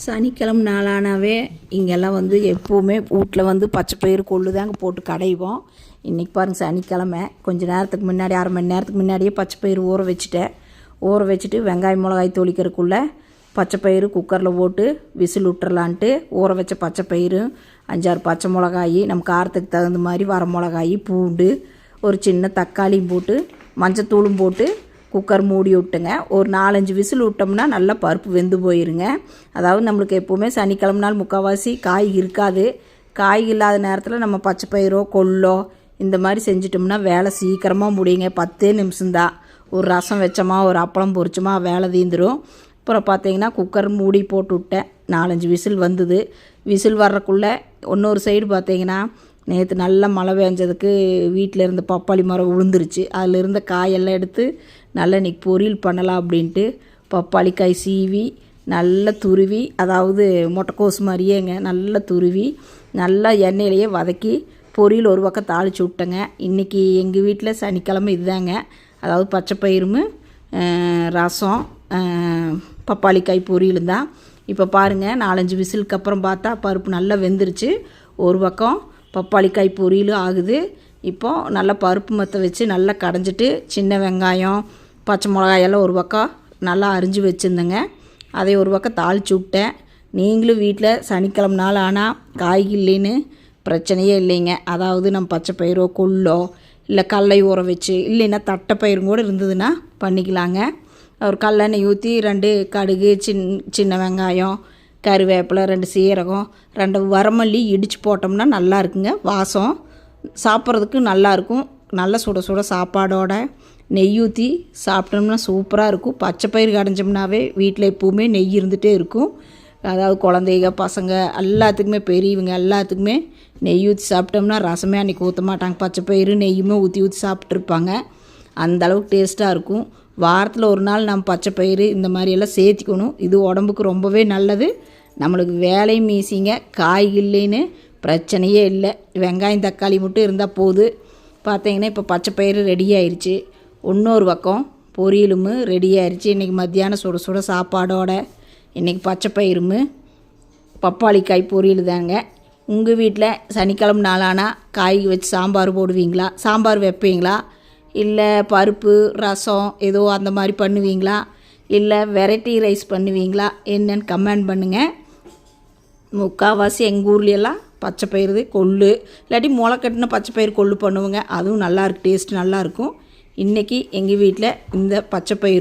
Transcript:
சனிக்கிழமை நாளானாவே இங்கெல்லாம் எப்போவுமே வீட்டில் பச்சை பயிறு கொள்ளு தாங்க போட்டு கடைவோம். இன்றைக்கி பாருங்கள் சனிக்கிழமை கொஞ்ச நேரத்துக்கு முன்னாடி அரை மணி நேரத்துக்கு முன்னாடியே பச்சை பயிறு ஊற வச்சுட்டு வெங்காயம் மிளகாய் தொளிக்கிறதுக்குள்ளே பச்சை பயிறு குக்கரில் போட்டு விசில் விட்டுறலான்ட்டு ஊற வச்ச பச்சை பயிறு 5-6 பச்சை மிளகாய் நம்ம காரத்துக்கு தகுந்த மாதிரி வர மிளகாய் பூண்டு ஒரு சின்ன தக்காளியும் போட்டு மஞ்சத்தூளும் போட்டு குக்கர் மூடி விட்டுங்க. ஒரு 4-5 விசில் விட்டோம்னா நல்லா பருப்பு வெந்து போயிருங்க. அதாவது நம்மளுக்கு எப்போவுமே சனிக்கிழமை நாள் முக்கால்வாசி காய் இருக்காது. காய் இல்லாத நேரத்தில் நம்ம பச்சை பயிரோ கொள்ளோ இந்த மாதிரி செஞ்சிட்டோம்னா வேலை சீக்கிரமாக முடியுங்க. 10 நிமிஷம்தான். ஒரு ரசம் வச்சோமா ஒரு அப்பளம் பொரிச்சோமா வேலை தீந்துடும். அப்புறம் பார்த்தீங்கன்னா குக்கர் மூடி போட்டு விட்டேன். 4-5 விசில் வந்தது. விசில் வர்றக்குள்ளே இன்னொரு சைடு பார்த்தீங்கன்னா நேற்று நல்லா மழை பெஞ்சதுக்கு வீட்டில் இருந்த பப்பாளி மரம் விழுந்துருச்சு. அதில் இருந்த காயெல்லாம் எடுத்து நல்லா இன்றைக்கி பொரியல் பண்ணலாம் அப்படின்ட்டு பப்பாளி காய் சீவி நல்லா துருவி, அதாவது முட்டைக்கோசு மாதிரியேங்க நல்லா துருவி நல்லா எண்ணெயிலேயே வதக்கி பொரியல் ஒரு பக்கம் தாளித்து விட்டேங்க. இன்றைக்கி எங்கள் வீட்டில் சனிக்கிழமை இதுதாங்க. அதாவது பச்சை பயிரும் ரசம் பப்பாளி காய் பொரியலும் தான். இப்போ பாருங்கள் 4-5 விசிலுக்கு அப்புறம் பார்த்தா பருப்பு நல்லா வெந்துருச்சு. ஒரு பக்கம் பப்பாளி காய் பொரியலும் ஆகுது. இப்போது நல்லா பருப்பு மற்ற வச்சு நல்லா கடைஞ்சிட்டு சின்ன வெங்காயம் பச்சை மிளகாயெல்லாம் ஒரு பக்கம் நல்லா அரிஞ்சு வச்சுருந்தேங்க. அதை ஒரு பக்கம் தாளித்து விட்டேன். நீங்களும் வீட்டில் சனிக்கிழமை நாள் ஆனால் காய் இல்லைன்னு பிரச்சனையே இல்லைங்க. அதாவது நம்ம பச்சை பயிரோ கொள்ளோ இல்லை கடலை ஊற வச்சு இல்லைன்னா தட்டைப்பயிரும் கூட இருந்ததுன்னா பண்ணிக்கலாங்க. ஒரு கல்லெண்ணெய் ஊற்றி 2 கடுகு சின்ன வெங்காயம் கருவேப்பிலை 2 சீரகம் 2 வரமல்லி இடித்து போட்டோம்னா நல்லா இருக்குங்க. வாசம் சாப்பிட்றதுக்கு நல்லாயிருக்கும். நல்ல சுட சுட சாப்பாடோட நெய் ஊற்றி சாப்பிட்டோம்னா சூப்பராக இருக்கும். பச்சை பயிறு கடைஞ்சோம்னாவே வீட்டில் எப்போவுமே நெய் இருந்துகிட்டே இருக்கும். அதாவது குழந்தைங்க பசங்க எல்லாத்துக்குமே பெரியவங்க எல்லாத்துக்குமே நெய் ஊற்றி சாப்பிட்டோம்னா ரசமே அன்றைக்கி ஊற்ற மாட்டாங்க. பச்சை பயிறு நெய்யுமே ஊற்றி சாப்பிட்ருப்பாங்க. அந்தளவுக்கு டேஸ்ட்டாக இருக்கும். வாரத்தில் ஒரு நாள் நம்ம பச்சை பயிறு இந்த மாதிரியெல்லாம் சேர்த்திக்கணும். இது உடம்புக்கு ரொம்பவே நல்லது. நம்மளுக்கு வேலையும் ஈஸிங்க. காய் இல்லைன்னு பிரச்சனையே இல்லை. வெங்காயம் தக்காளி மட்டும் இருந்தால் போதும். பார்த்தீங்கன்னா இப்போ பச்சை பயிறு ரெடி ஆயிடுச்சு. இன்னொரு பக்கம் பொரியலும் ரெடி ஆயிடுச்சு. இன்றைக்கி மத்தியானம் சுட சுட சாப்பாடோட இன்றைக்கி பச்சை பயிரும் பப்பாளி காய் பொரியல் தாங்க. உங்கள் வீட்டில் சனிக்கிழமை நாளானா காய் வச்சு சாம்பார் போடுவீங்களா? சாம்பார் வைப்பீங்களா? இல்லை பருப்பு ரசம் ஏதோ அந்த மாதிரி பண்ணுவீங்களா? இல்லை வெரைட்டி ரைஸ் பண்ணுவீங்களா? என்னன்னு கமெண்ட் பண்ணுங்கள். முக்கால்வாசி எங்கள் ஊர்லையெல்லாம் பச்சை பயிறு கொள்ளு இல்லாட்டி முளைக்கட்டின பச்சை பயிறு கொள்ளு பண்ணுவோங்க. அதுவும் நல்லாயிருக்கு. டேஸ்ட் நல்லாயிருக்கும். இன்றைக்கி எங்கள் வீட்டில் இந்த பச்சை பயிறு